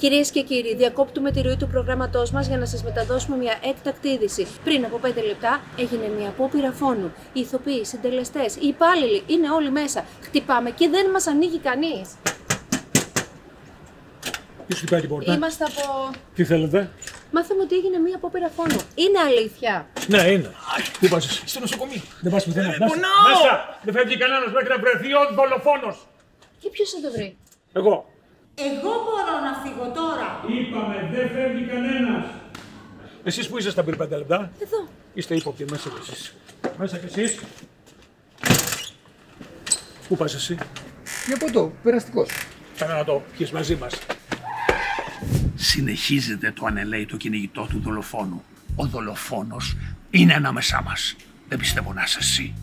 Κυρίες και κύριοι, διακόπτουμε τη ροή του προγράμματός μας για να σας μεταδώσουμε μια έκτακτη είδηση. Πριν από 5 λεπτά έγινε μια απόπειρα φόνου. Οι ηθοποιοί, οι συντελεστές, οι υπάλληλοι είναι όλοι μέσα. Χτυπάμε και δεν μας ανοίγει κανείς. Ποιος χτυπάει την πόρτα? Είμαστε από... Τι θέλετε? Μάθαμε ότι έγινε μια απόπειρα φόνου. Είναι αλήθεια? Ναι, είναι. Πού πας εσύ? Στο νοσοκομείο. Δεν πας πουθενά. Πονάω! Μέσα! Δεν φεύγει κανένας μέχρι να βρεθεί ο δολοφόνος. Και ποιος θα το βρει? Εγώ. Εγώ μπορώ να φύγω τώρα. Είπαμε, δεν φεύγει κανένας. Εσείς που είσαστε πριν 5 λεπτά? Εδώ. Είστε ύποπτοι, μέσα κι εσείς. Μέσα κι εσείς. Πού πας εσύ? Για ποτό, περαστικός. Κάνε να το πιεις μαζί μας. Συνεχίζεται το ανελαίητο κυνηγητό του δολοφόνου. Ο δολοφόνος είναι ανάμεσά μας. Δεν πιστεύω να είσαι εσύ.